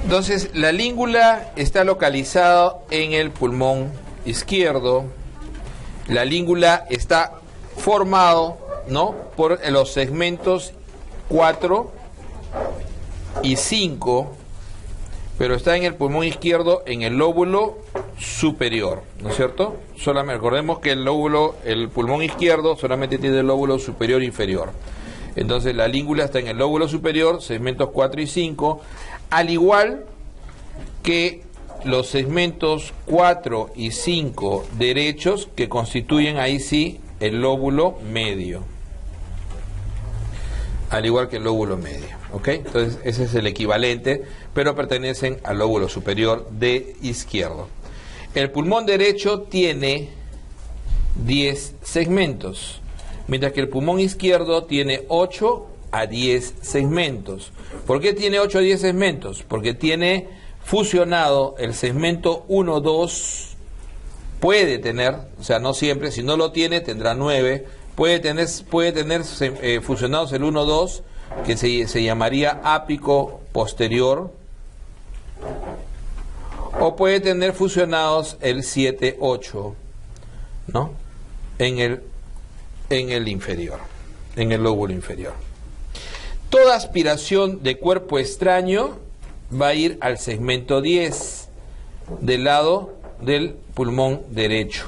Entonces, la língula está localizada en el pulmón izquierdo. La língula está formado, ¿no?, por los segmentos 4 y 5, pero está en el pulmón izquierdo, en el lóbulo superior, ¿no es cierto? Solamente recordemos que el pulmón izquierdo solamente tiene el lóbulo superior e inferior. Entonces la língula está en el lóbulo superior, segmentos 4 y 5, al igual que los segmentos 4 y 5 derechos, que constituyen ahí sí el lóbulo medio. Al igual que el lóbulo medio, ¿ok? Entonces ese es el equivalente, pero pertenecen al lóbulo superior de izquierdo. El pulmón derecho tiene 10 segmentos, mientras que el pulmón izquierdo tiene 8 a 10 segmentos. ¿Por qué tiene 8 a 10 segmentos? Porque tiene fusionado el segmento 1, 2, puede tener, o sea, no siempre, si no lo tiene tendrá 9, puede tener fusionados el 1, 2, que se llamaría ápico posterior, o puede tener fusionados el 7, 8, ¿no?, en el inferior, en el lóbulo inferior. Toda aspiración de cuerpo extraño va a ir al segmento 10, del lado del pulmón derecho,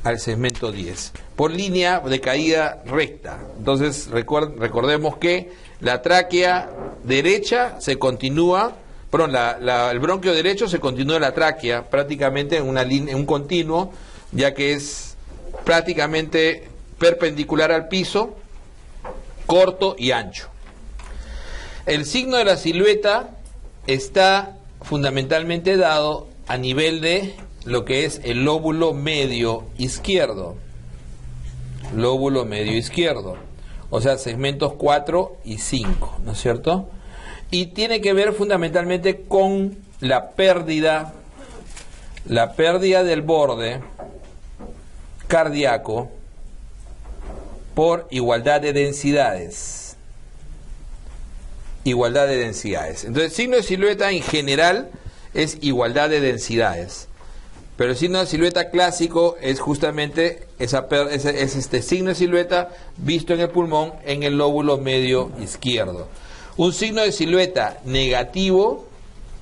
al segmento 10, por línea de caída recta. Entonces recordemos que la tráquea derecha se continúa, el bronquio derecho se continúa en la tráquea prácticamente en una línea, en un continuo, ya que es prácticamente perpendicular al piso, corto y ancho. El signo de la silueta está fundamentalmente dado a nivel de lo que es el lóbulo medio izquierdo. Lóbulo medio izquierdo, o sea, segmentos 4 y 5, ¿no es cierto? Y tiene que ver fundamentalmente con la pérdida del borde cardíaco por igualdad de densidades. Igualdad de densidades. Entonces, el signo de silueta en general es igualdad de densidades. Pero el signo de silueta clásico es justamente este signo de silueta visto en el pulmón, en el lóbulo medio izquierdo. Un signo de silueta negativo,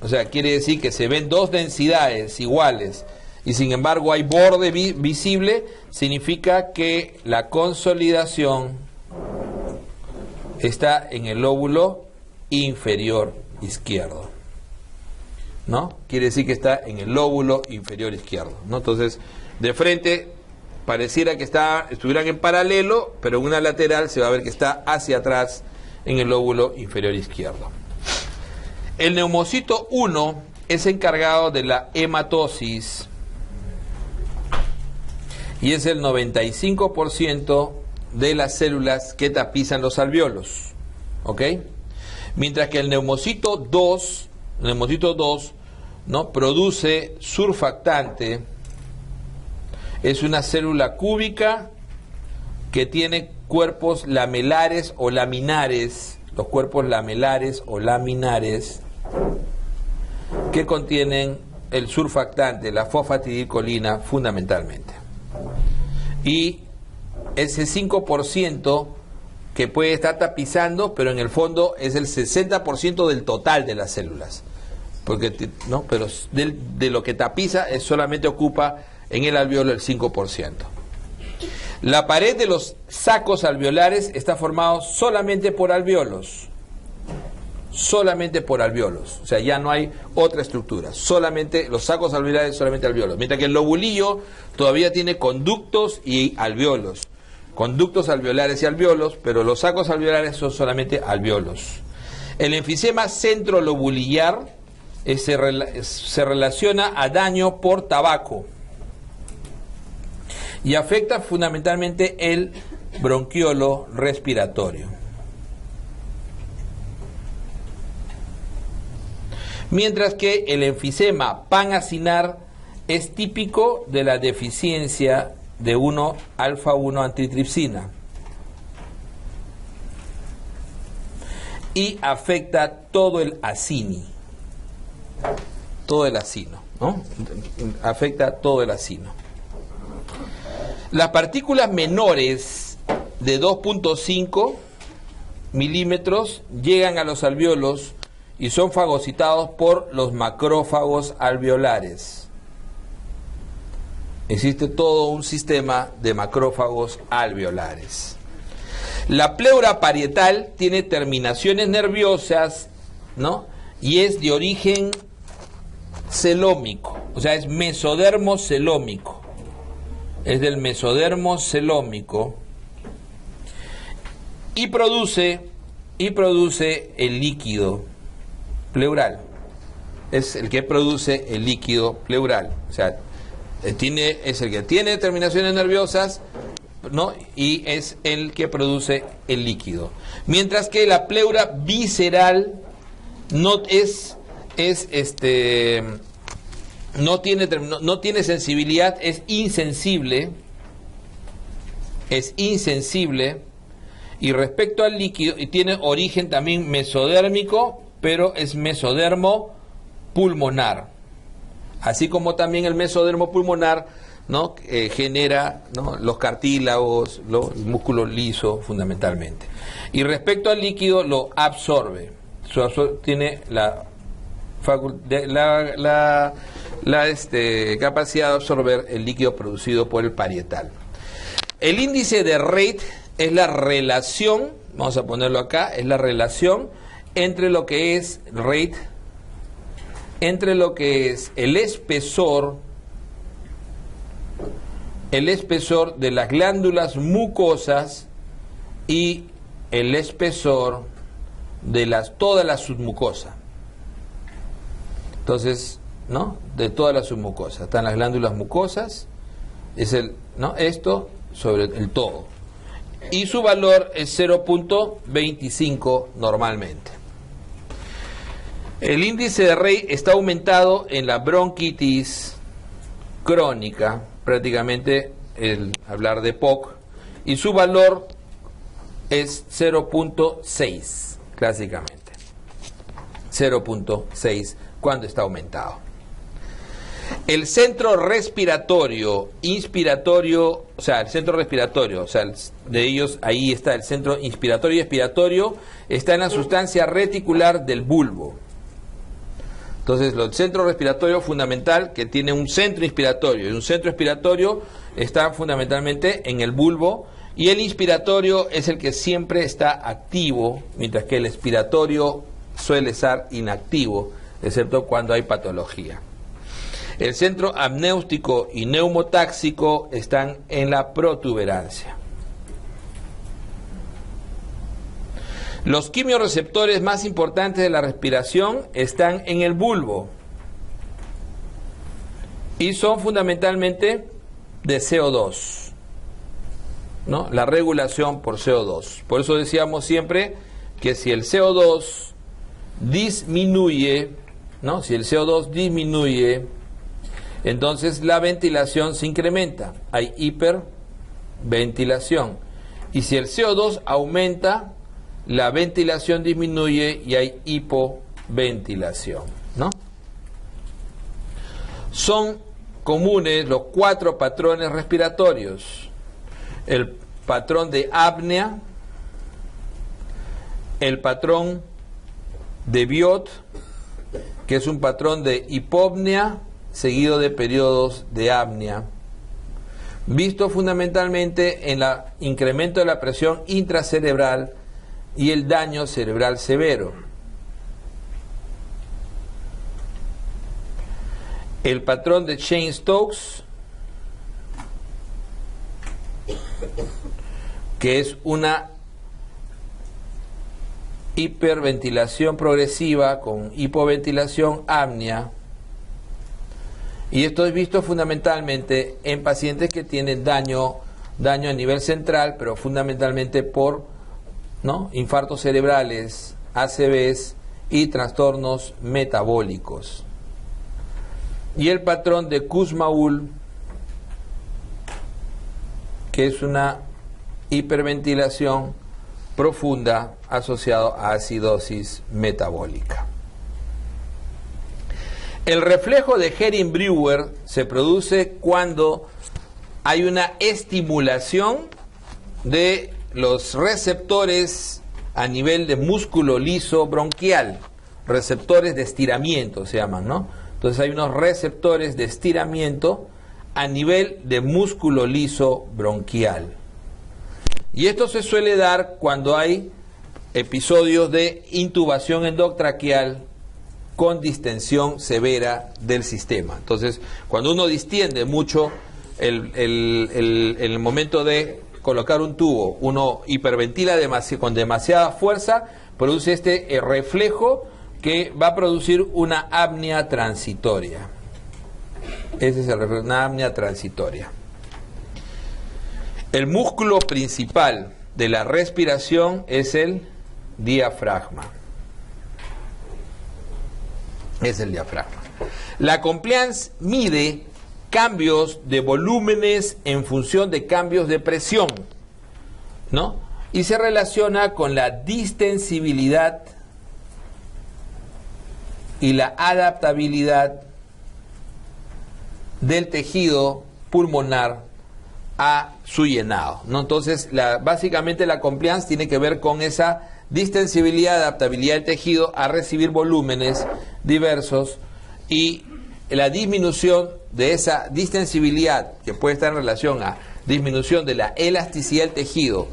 o sea, quiere decir que se ven dos densidades iguales y sin embargo hay borde visible, significa que la consolidación está en el lóbulo inferior izquierdo, ¿no? Quiere decir que está en el lóbulo inferior izquierdo, ¿no? Entonces, de frente pareciera que estuvieran en paralelo, pero en una lateral se va a ver que está hacia atrás en el lóbulo inferior izquierdo. El neumocito 1 es encargado de la hematosis y es el 95% de las células que tapizan los alvéolos, ¿ok? Mientras que el neumocito 2, ¿no?, produce surfactante, es una célula cúbica que tiene cuerpos lamelares o laminares, los cuerpos lamelares o laminares que contienen el surfactante, la fosfatidilcolina fundamentalmente. Y ese 5% que puede estar tapizando, pero en el fondo es el 60% del total de las células, porque no, pero de lo que tapiza solamente ocupa en el alveolo el 5%. La pared de los sacos alveolares está formado solamente por alvéolos, o sea, ya no hay otra estructura, solamente los sacos alveolares, solamente alvéolos, mientras que el lobulillo todavía tiene conductos y alvéolos, conductos alveolares y alvéolos, pero los sacos alveolares son solamente alvéolos. El enfisema centrolobulillar se relaciona a daño por tabaco y afecta fundamentalmente el bronquiolo respiratorio. Mientras que el enfisema panacinar es típico de la deficiencia de 1-alfa-1 antitripsina y afecta todo el acini. todo el acino, ¿no? Afecta todo el acino. Las partículas menores de 2.5 milímetros llegan a los alvéolos y son fagocitados por los macrófagos alveolares. Existe todo un sistema de macrófagos alveolares. La pleura parietal tiene terminaciones nerviosas, ¿no? Y es de origen celómico, o sea, es mesodermo celómico. Es del mesodermo celómico y produce el líquido pleural. Es el que produce el líquido pleural, o sea, es el que tiene terminaciones nerviosas, ¿no? Y es el que produce el líquido. Mientras que la pleura visceral no tiene sensibilidad, es insensible, y respecto al líquido, y tiene origen también mesodérmico, pero es mesodermo pulmonar. Así como también el mesodermo pulmonar, ¿no? Genera, ¿no? los cartílagos, los músculos lisos fundamentalmente. Y respecto al líquido, lo absorbe. Tiene la capacidad de absorber el líquido producido por el parietal. El índice de Reit es la relación, vamos a ponerlo acá, es la relación entre lo que es Reit, entre lo que es el espesor de las glándulas mucosas y el espesor de toda la submucosa. Entonces, ¿no? De toda la submucosa. Están las glándulas mucosas, es esto sobre el todo. Y su valor es 0.25 normalmente. El índice de Rey está aumentado en la bronquitis crónica, prácticamente el hablar de POC, y su valor es 0.6, clásicamente. 0.6 cuando está aumentado. El centro respiratorio, inspiratorio, o sea, el centro respiratorio, o sea, de ellos ahí está el centro inspiratorio y expiratorio, está en la sustancia reticular del bulbo. Entonces, el centro respiratorio fundamental, que tiene un centro inspiratorio y un centro expiratorio, está fundamentalmente en el bulbo, y el inspiratorio es el que siempre está activo, mientras que el expiratorio suele estar inactivo, excepto cuando hay patología. El centro amnéutico y neumotáxico están en la protuberancia. Los quimiorreceptores más importantes de la respiración están en el bulbo y son fundamentalmente de CO2, ¿no? La regulación por CO2. Por eso decíamos siempre que si el CO2 disminuye, ¿no? Si el CO2 disminuye, entonces la ventilación se incrementa, hay hiperventilación. Y si el CO2 aumenta, la ventilación disminuye y hay hipoventilación, ¿no? Son comunes los 4 patrones respiratorios: el patrón de apnea, el patrón de Biot, que es un patrón de hipopnea seguido de periodos de apnea, visto fundamentalmente en el incremento de la presión intracerebral y el daño cerebral severo. El patrón de Cheyne-Stokes, que es una hiperventilación progresiva con hipoventilación, apnea, y esto es visto fundamentalmente en pacientes que tienen daño a nivel central, pero fundamentalmente por, ¿no?, infartos cerebrales, ACVs y trastornos metabólicos. Y el patrón de Kussmaul, que es una hiperventilación profunda asociado a acidosis metabólica. El reflejo de Hering-Breuer se produce cuando hay una estimulación de los receptores a nivel de músculo liso bronquial, receptores de estiramiento se llaman, ¿no? Entonces hay unos receptores de estiramiento a nivel de músculo liso bronquial. Y esto se suele dar cuando hay episodios de intubación endotraqueal con distensión severa del sistema. Entonces, cuando uno distiende mucho el momento de colocar un tubo, uno hiperventila con demasiada fuerza, produce este reflejo que va a producir una apnea transitoria. Ese es el reflejo, una apnea transitoria. El músculo principal de la respiración es el diafragma. Es el diafragma. La compliance mide cambios de volúmenes en función de cambios de presión, ¿no? Y se relaciona con la distensibilidad y la adaptabilidad del tejido pulmonar a su llenado, ¿no? Entonces, básicamente la compliance tiene que ver con esa distensibilidad, adaptabilidad del tejido a recibir volúmenes diversos, y la disminución de esa distensibilidad, que puede estar en relación a disminución de la elasticidad del tejido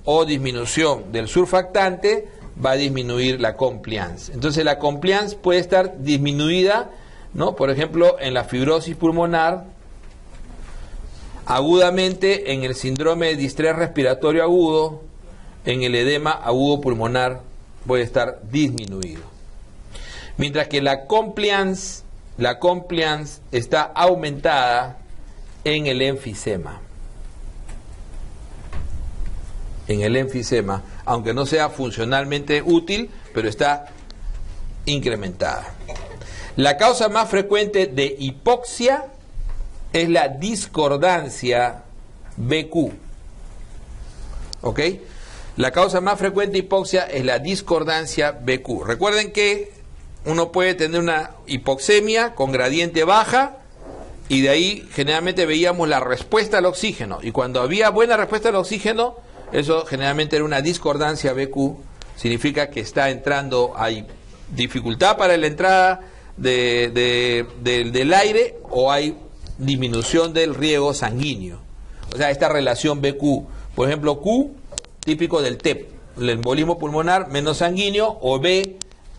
o disminución del surfactante, va a disminuir la compliance. Entonces la compliance puede estar disminuida, ¿no? Por ejemplo, en la fibrosis pulmonar, agudamente en el síndrome de distrés respiratorio agudo, en el edema agudo pulmonar puede estar disminuido. Mientras que la compliance está aumentada en el enfisema. En el enfisema, aunque no sea funcionalmente útil, pero está incrementada. La causa más frecuente de hipoxia es la discordancia BQ. ¿Ok? La causa más frecuente de hipoxia es la discordancia BQ. Recuerden que uno puede tener una hipoxemia con gradiente baja, y de ahí generalmente veíamos la respuesta al oxígeno, y cuando había buena respuesta al oxígeno, eso generalmente era una discordancia BQ. Significa que está entrando, hay dificultad para la entrada del aire, o hay disminución del riego sanguíneo. O sea, esta relación BQ, por ejemplo, Q, típico del TEP, el embolismo pulmonar menos sanguíneo, o B,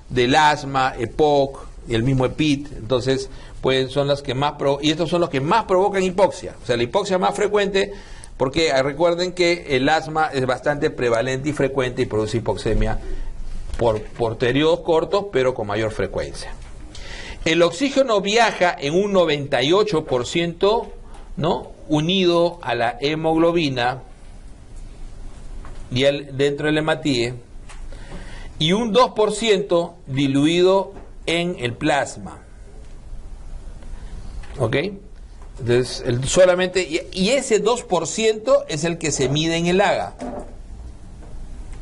del asma, EPOC, y el mismo EPIT. Entonces, pues son las que más y estos son los que más provocan hipoxia. O sea, la hipoxia más frecuente, porque recuerden que el asma es bastante prevalente y frecuente y produce hipoxemia por periodos cortos, pero con mayor frecuencia. El oxígeno viaja en un 98%, ¿no?, unido a la hemoglobina y dentro del hematíe, y un 2% diluido en el plasma. ¿Ok? Entonces, solamente, y ese 2% es el que se mide en el AGA.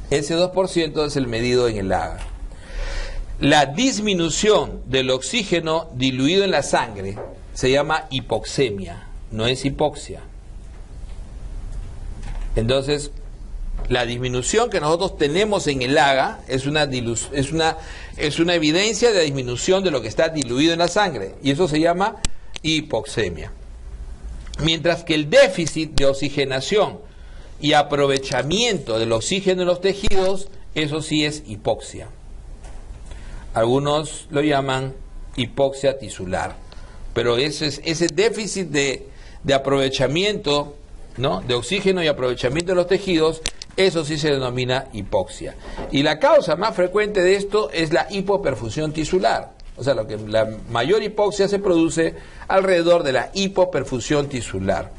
Ese 2% es el medido en el AGA. La disminución del oxígeno diluido en la sangre se llama hipoxemia, no es hipoxia. Entonces, la disminución que nosotros tenemos en el AGA es una evidencia de la disminución de lo que está diluido en la sangre, y eso se llama hipoxemia. Mientras que el déficit de oxigenación y aprovechamiento del oxígeno en los tejidos, eso sí es hipoxia. Algunos lo llaman hipoxia tisular, pero ese déficit de aprovechamiento, ¿no?, de oxígeno y aprovechamiento de los tejidos, eso sí se denomina hipoxia. Y la causa más frecuente de esto es la hipoperfusión tisular. O sea, la mayor hipoxia se produce alrededor de la hipoperfusión tisular.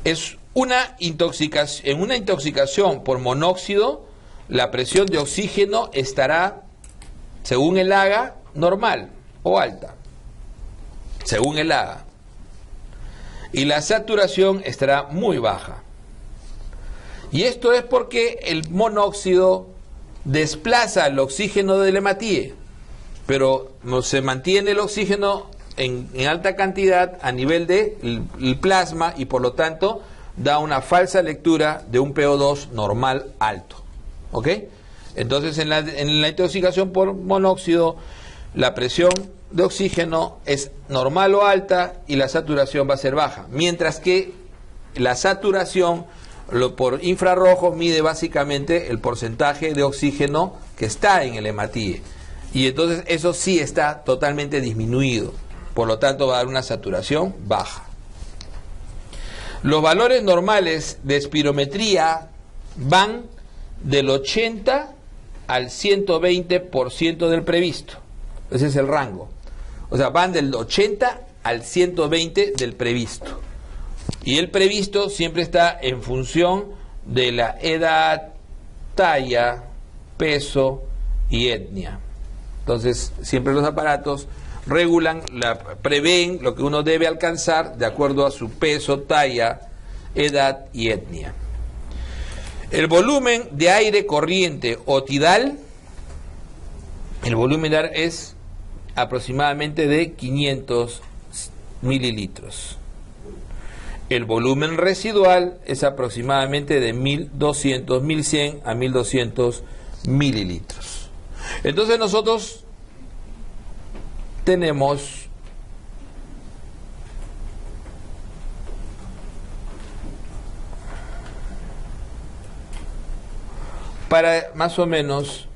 En una intoxicación por monóxido, la presión de oxígeno estará, según el AGA, normal o alta, según el AGA. Y la saturación estará muy baja. Y esto es porque el monóxido desplaza el oxígeno del hematíe. pero no se mantiene el oxígeno en alta cantidad a nivel del plasma y por lo tanto da una falsa lectura de un PO2 normal alto. ¿Ok? Entonces en la intoxicación por monóxido la presión de oxígeno es normal o alta y la saturación va a ser baja, mientras que la saturación por infrarrojo mide básicamente el porcentaje de oxígeno que está en el hematíe y entonces eso sí está totalmente disminuido, por lo tanto va a dar una saturación baja. Los valores normales de espirometría van del 80 al 120% del previsto. Ese es el rango. O sea, van del 80 al 120 del previsto. Y el previsto siempre está en función de la edad, talla, peso y etnia. Entonces, siempre los aparatos regulan, prevén lo que uno debe alcanzar de acuerdo a su peso, talla, edad y etnia. El volumen de aire corriente o tidal, el volumen de aire es aproximadamente de 500 mililitros. El volumen residual es aproximadamente de 1200, 1100 a 1200 mililitros. Entonces nosotros tenemos para más o menos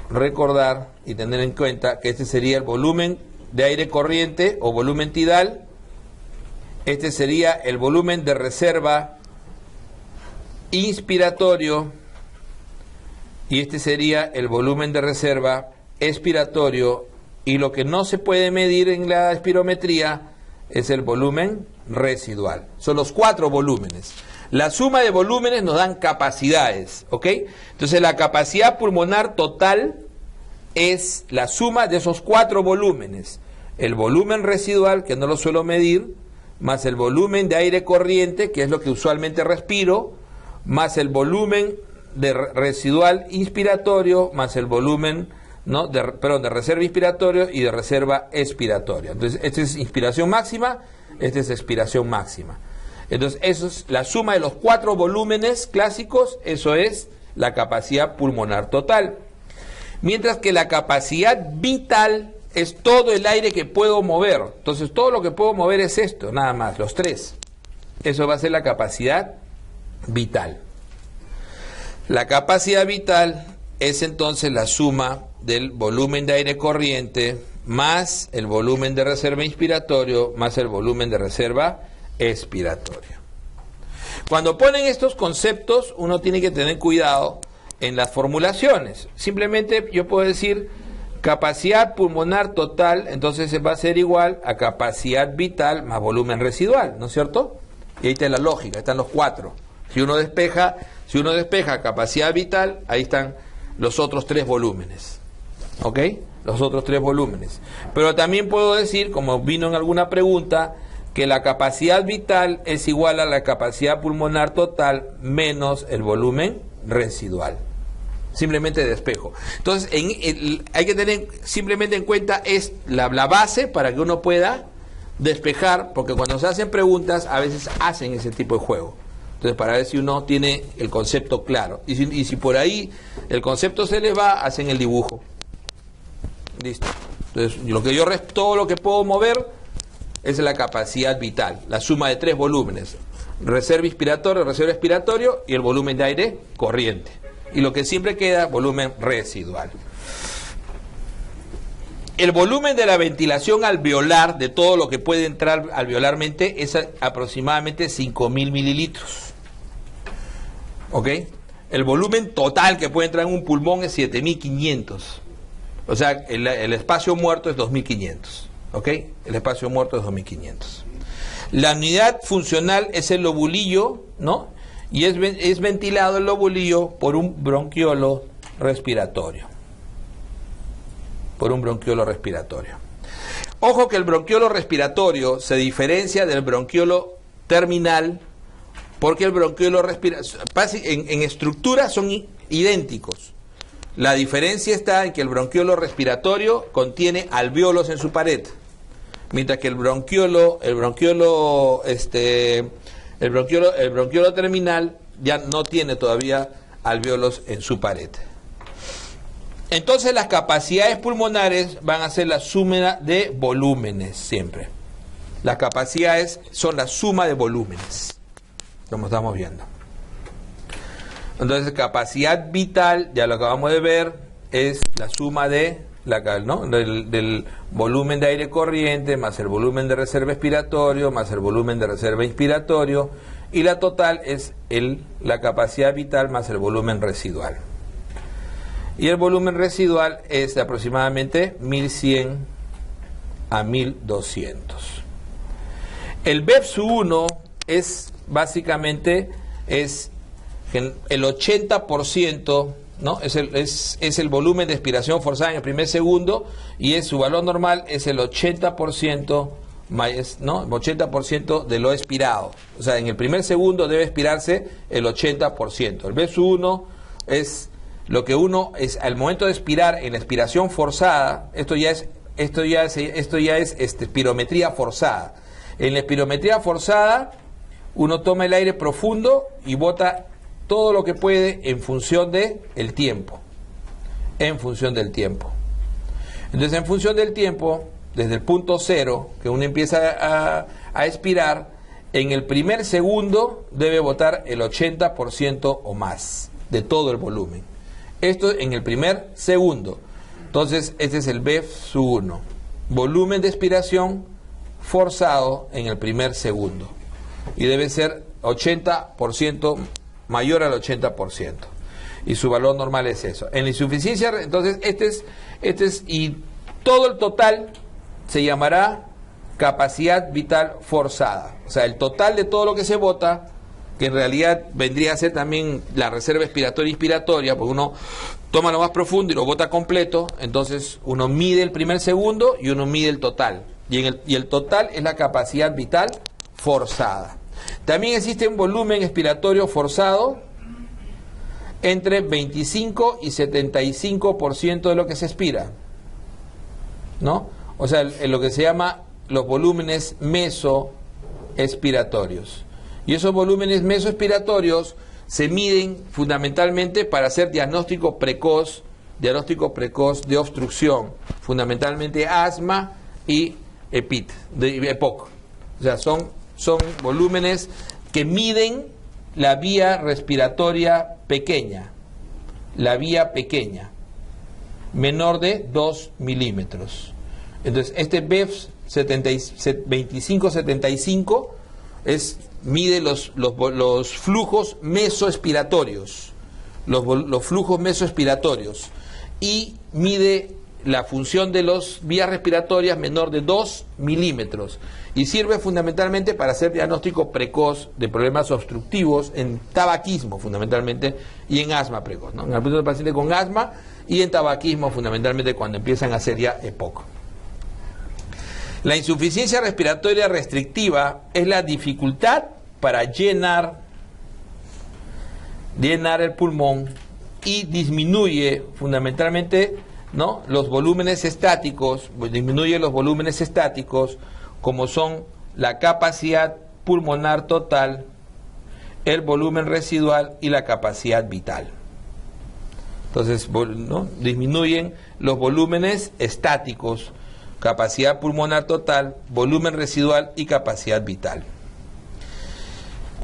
recordar y tener en cuenta que este sería el volumen de aire corriente o volumen tidal, este sería el volumen de reserva inspiratorio y este sería el volumen de reserva expiratorio, y lo que no se puede medir en la espirometría es el volumen residual. Son los 4 volúmenes. La suma de volúmenes nos dan capacidades, ¿ok? Entonces la capacidad pulmonar total es la suma de esos 4 volúmenes. El volumen residual, que no lo suelo medir, más el volumen de aire corriente, que es lo que usualmente respiro, más el volumen de residual inspiratorio, más el volumen de reserva inspiratorio y de reserva expiratoria. Entonces, esta es inspiración máxima, esta es expiración máxima. Entonces, eso es la suma de los 4 volúmenes clásicos, eso es la capacidad pulmonar total. Mientras que la capacidad vital es todo el aire que puedo mover. Entonces, todo lo que puedo mover es esto, nada más, los 3. Eso va a ser la capacidad vital. La capacidad vital es entonces la suma del volumen de aire corriente más el volumen de reserva inspiratorio más el volumen de reserva expiratorio. Cuando ponen estos conceptos, uno tiene que tener cuidado en las formulaciones. Simplemente yo puedo decir capacidad pulmonar total, entonces va a ser igual a capacidad vital más volumen residual, ¿no es cierto? Y ahí está la lógica, están los 4. Si uno despeja capacidad vital, ahí están los otros 3 volúmenes. ¿Ok? Los otros 3 volúmenes. Pero también puedo decir, como vino en alguna pregunta, que la capacidad vital es igual a la capacidad pulmonar total menos el volumen residual. Simplemente despejo. Entonces, hay que tener simplemente en cuenta es la base para que uno pueda despejar, porque cuando se hacen preguntas, a veces hacen ese tipo de juego. Entonces, para ver si uno tiene el concepto claro. Y si por ahí el concepto se les va, hacen el dibujo. Listo. Entonces, todo lo que puedo mover es la capacidad vital, la suma de 3 volúmenes. Reserva inspiratorio, reserva expiratorio y el volumen de aire corriente. Y lo que siempre queda, volumen residual. El volumen de la ventilación alveolar, de todo lo que puede entrar alveolarmente, es aproximadamente 5.000 mililitros. ¿Ok? El volumen total que puede entrar en un pulmón es 7.500. O sea, el espacio muerto es 2.500. ¿Ok? El espacio muerto es 2.500. La unidad funcional es el lobulillo, ¿no? Y es ventilado el lobulillo por un bronquiolo respiratorio. Por un bronquiolo respiratorio. Ojo que el bronquiolo respiratorio se diferencia del bronquiolo terminal, porque el bronquiolo respiratorio en estructura son idénticos, La diferencia está en que el bronquiolo respiratorio contiene alvéolos en su pared, mientras que el bronquiolo terminal ya no tiene todavía alvéolos en su pared. Entonces las capacidades pulmonares van a ser la suma de volúmenes siempre. Las capacidades son la suma de volúmenes, como estamos viendo. Entonces capacidad vital, ya lo acabamos de ver, es la suma de del volumen de aire corriente más el volumen de reserva expiratorio más el volumen de reserva inspiratorio, y la total es la capacidad vital más el volumen residual. Y el volumen residual es de aproximadamente 1100 a 1200. El BEPS-1 es básicamente el 80%, ¿no? Es el volumen de expiración forzada en el primer segundo, y su valor normal es el 80%, ¿no? 80% de lo expirado. O sea, en el primer segundo debe expirarse el 80%. El BEPS-1 es lo que uno es al momento de expirar en la expiración forzada. Esto ya es espirometría forzada. En la espirometría forzada uno toma el aire profundo y bota todo lo que puede en función del tiempo. En función del tiempo. Entonces, en función del tiempo, desde el punto cero, que uno empieza a expirar, en el primer segundo debe botar el 80% o más de todo el volumen. Esto en el primer segundo. Entonces, este es el BEPS-1. Volumen de expiración forzado en el primer segundo. Y debe ser 80%, mayor al 80%. Y su valor normal es eso. En la insuficiencia, entonces, y todo el total se llamará capacidad vital forzada. O sea, el total de todo lo que se bota, que en realidad vendría a ser también la reserva expiratoria e inspiratoria, porque uno toma lo más profundo y lo bota completo. Entonces uno mide el primer segundo y uno mide el total. Y el total es la capacidad vital forzada. También existe un volumen expiratorio forzado entre 25 y 75% de lo que se expira, ¿no? O sea, en lo que se llama los volúmenes mesoexpiratorios. Y esos volúmenes mesoexpiratorios se miden fundamentalmente para hacer diagnóstico precoz de obstrucción, fundamentalmente asma y EPOC. O sea, son volúmenes que miden la vía respiratoria pequeña, menor de 2 milímetros. Entonces, este BEPS 2575 mide los flujos mesoexpiratorios, los flujos mesoexpiratorios, y mide la función de las vías respiratorias menor de 2 milímetros, y sirve fundamentalmente para hacer diagnóstico precoz de problemas obstructivos en tabaquismo fundamentalmente y en asma precoz, ¿no? En el paciente con asma y en tabaquismo fundamentalmente cuando empiezan a hacer ya EPOC. La insuficiencia respiratoria restrictiva es la dificultad para llenar el pulmón y disminuye fundamentalmente, ¿no?, los volúmenes estáticos, como son la capacidad pulmonar total, el volumen residual y la capacidad vital. Entonces, ¿no?, disminuyen los volúmenes estáticos, capacidad pulmonar total, volumen residual y capacidad vital.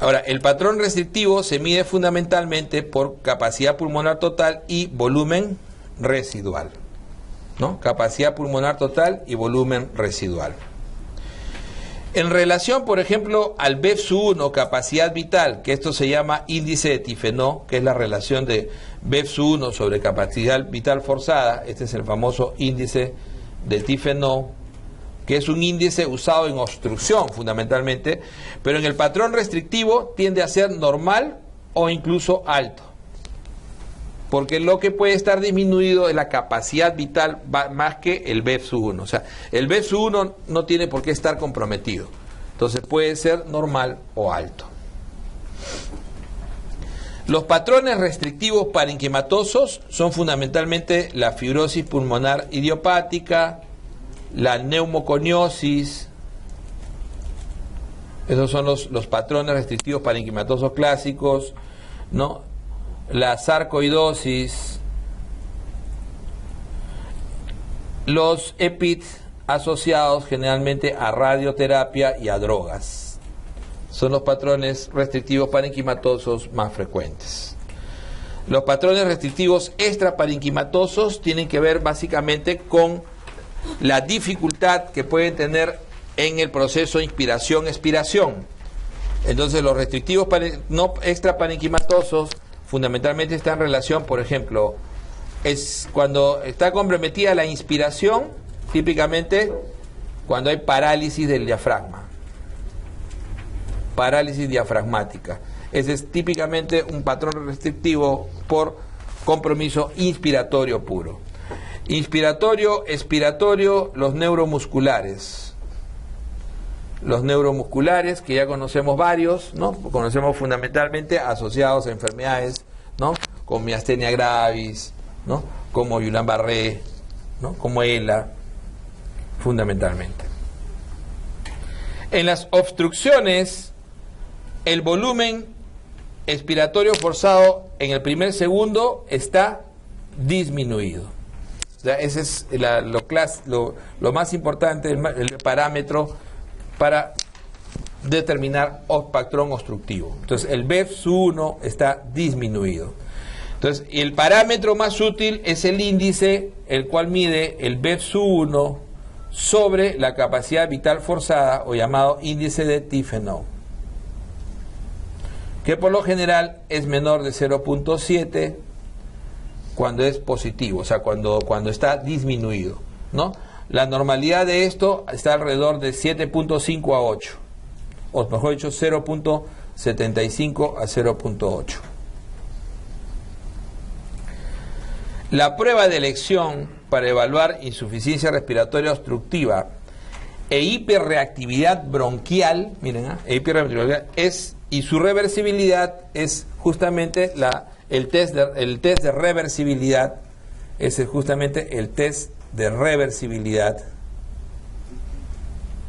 Ahora, el patrón restrictivo se mide fundamentalmente por capacidad pulmonar total y volumen residual, ¿no? Capacidad pulmonar total y volumen residual. En relación, por ejemplo, al BEPS-1, capacidad vital, que esto se llama índice de Tifenot, que es la relación de BEPS-1 sobre capacidad vital forzada. Este es el famoso índice de Tifenot, que es un índice usado en obstrucción fundamentalmente, pero en el patrón restrictivo tiende a ser normal o incluso alto, porque lo que puede estar disminuido es la capacidad vital más que el BEPS-1. O sea, el BEPS-1 no tiene por qué estar comprometido, entonces puede ser normal o alto. Los patrones restrictivos parenquimatosos son fundamentalmente la fibrosis pulmonar idiopática, la neumoconiosis. Esos son los patrones restrictivos parenquimatosos clásicos, ¿no? La sarcoidosis, los EPITs asociados generalmente a radioterapia y a drogas. Son los patrones restrictivos parenquimatosos más frecuentes. Los patrones restrictivos extraparenquimatosos tienen que ver básicamente con la dificultad que pueden tener en el proceso de inspiración-expiración. Entonces los restrictivos no extraparenquimatosos fundamentalmente están en relación, por ejemplo, es cuando está comprometida la inspiración, típicamente cuando hay parálisis del diafragma, parálisis diafragmática. Ese es típicamente un patrón restrictivo por compromiso inspiratorio puro. Inspiratorio, expiratorio, los neuromusculares. Los neuromusculares, que ya conocemos varios, ¿no? Conocemos fundamentalmente asociados a enfermedades, ¿no? Como miastenia gravis, ¿no? Como Guillain-Barré, ¿no? Como ELA, fundamentalmente. En las obstrucciones, el volumen expiratorio forzado en el primer segundo está disminuido. O sea, ese es lo más importante, el parámetro para determinar patrón obstructivo. Entonces, el BEF-1 está disminuido. Entonces, el parámetro más útil es el índice, el cual mide el BEF-1 sobre la capacidad vital forzada, o llamado índice de Tifenau, que por lo general es menor de 0.7 cuando es positivo, o sea, cuando está disminuido, ¿no? La normalidad de esto está alrededor de 7.5 a 8, o mejor dicho, 0.75 a 0.8. La prueba de elección para evaluar insuficiencia respiratoria obstructiva e hiperreactividad bronquial, miren, hiperreactividad y su reversibilidad es justamente el test de reversibilidad, es justamente el test de reversibilidad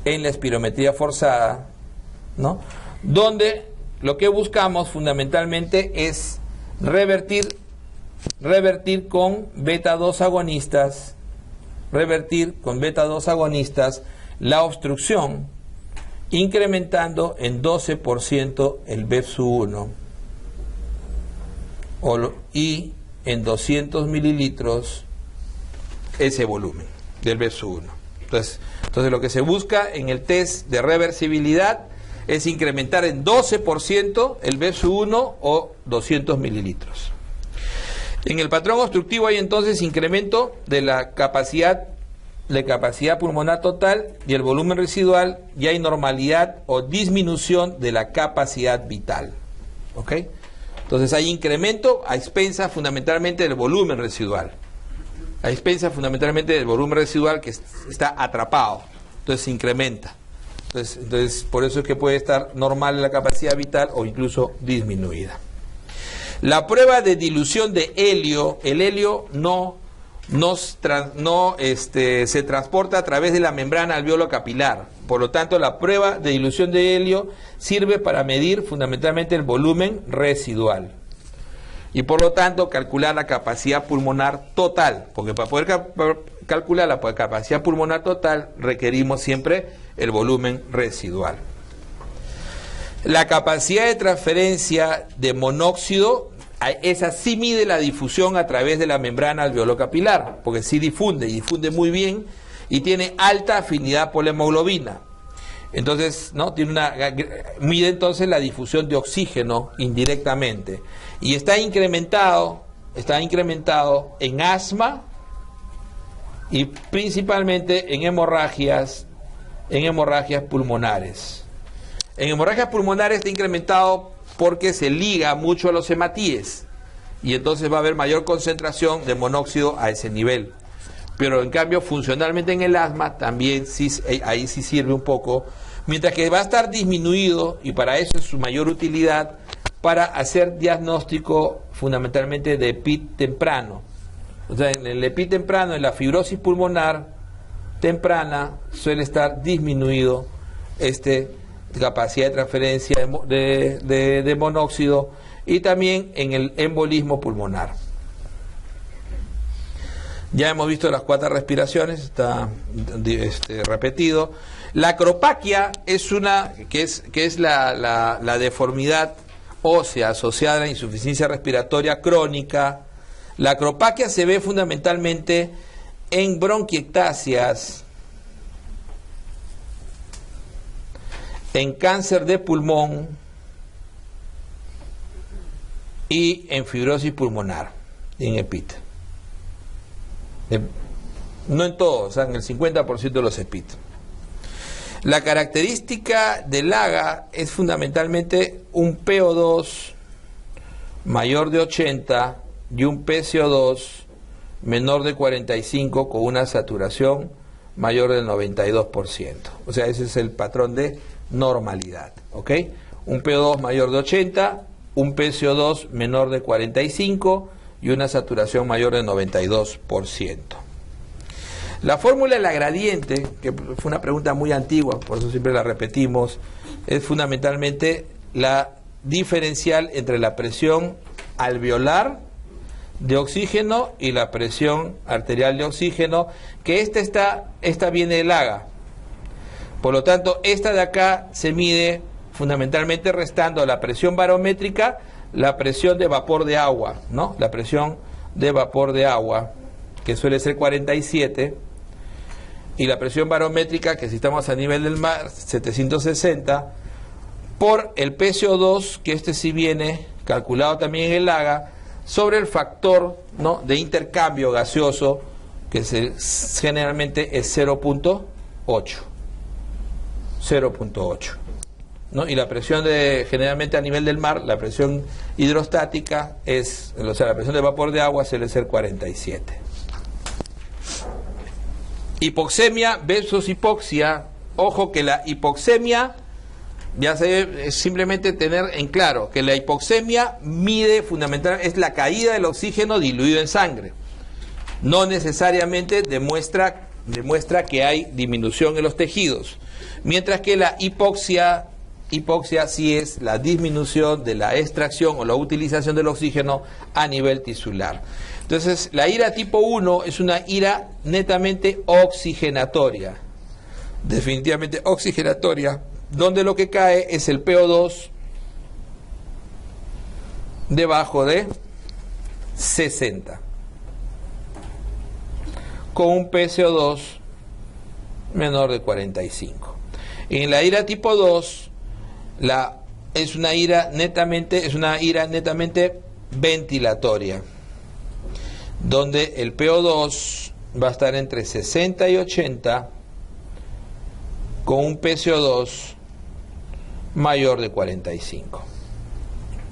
en la espirometría forzada, ¿no? Donde lo que buscamos fundamentalmente es revertir con beta-2 agonistas, la obstrucción, incrementando en 12% el BEF-1 y en 200 mililitros ese volumen del BEF-1. Entonces lo que se busca en el test de reversibilidad es incrementar en 12% el BEF-1 o 200 mililitros. En el patrón obstructivo hay entonces incremento de la capacidad pulmonar total y el volumen residual, y hay normalidad o disminución de la capacidad vital. ¿Ok? Entonces hay incremento a expensas fundamentalmente del volumen residual. A expensas fundamentalmente del volumen residual que está atrapado. Entonces se incrementa. Entonces por eso es que puede estar normal la capacidad vital o incluso disminuida. La prueba de dilución de helio, el helio se transporta a través de la membrana alveolo-capilar. Por lo tanto, la prueba de dilución de helio sirve para medir fundamentalmente el volumen residual. Y por lo tanto, calcular la capacidad pulmonar total. Porque para poder calcular la capacidad pulmonar total, requerimos siempre el volumen residual. La capacidad de transferencia de monóxido, esa sí mide la difusión a través de la membrana alveolo-capilar, porque sí difunde, y difunde muy bien, y tiene alta afinidad por la hemoglobina. Entonces, ¿no? Mide entonces la difusión de oxígeno indirectamente. Y está incrementado en asma y principalmente en hemorragias pulmonares. En hemorragias pulmonares está incrementado porque se liga mucho a los hematíes y entonces va a haber mayor concentración de monóxido a ese nivel. Pero en cambio, funcionalmente en el asma también ahí sirve un poco, mientras que va a estar disminuido, y para eso es su mayor utilidad, para hacer diagnóstico fundamentalmente de EPIT temprano. O sea, en el EPIT temprano, en la fibrosis pulmonar temprana, suele estar disminuido capacidad de transferencia de monóxido, y también en el embolismo pulmonar. Ya hemos visto las 4 respiraciones, está repetido. La acropaquia es la deformidad ósea asociada a la insuficiencia respiratoria crónica. La acropaquia se ve fundamentalmente en bronquiectasias, en cáncer de pulmón y en fibrosis pulmonar, y en EPIT. No en todos, o sea, en el 50% de los EPIT. La característica del AGA es fundamentalmente un PO2 mayor de 80 y un PCO2 menor de 45 con una saturación mayor del 92%. O sea, ese es el patrón de normalidad, ¿ok? Un PO2 mayor de 80, un PCO2 menor de 45 y una saturación mayor del 92%. La fórmula de la gradiente, que fue una pregunta muy antigua, por eso siempre la repetimos, es fundamentalmente la diferencial entre la presión alveolar de oxígeno y la presión arterial de oxígeno, que esta viene del AGA. Por lo tanto, esta de acá se mide fundamentalmente restando la presión barométrica, la presión de vapor de agua, ¿no? La presión de vapor de agua, que suele ser 47, y la presión barométrica, que si estamos a nivel del mar, 760, por el PCO2, que sí viene calculado también en el AGA, sobre el factor, ¿no?, de intercambio gaseoso, que generalmente es 0.8. 0.8. ¿No? Y la presión generalmente a nivel del mar, la presión hidrostática la presión de vapor de agua suele ser 47. Hipoxemia versus hipoxia. Ojo que la hipoxemia, ya se debe simplemente tener en claro que la hipoxemia mide fundamentalmente, es la caída del oxígeno diluido en sangre. No necesariamente demuestra que hay disminución en los tejidos. Mientras que la hipoxia sí es la disminución de la extracción o la utilización del oxígeno a nivel tisular. Entonces, la ira tipo 1 es una ira netamente oxigenatoria, definitivamente oxigenatoria, donde lo que cae es el PO2 debajo de 60, con un PCO2 menor de 45. En la ira tipo 2, es una ira netamente ventilatoria, donde el PO2 va a estar entre 60 y 80, con un PCO2 mayor de 45.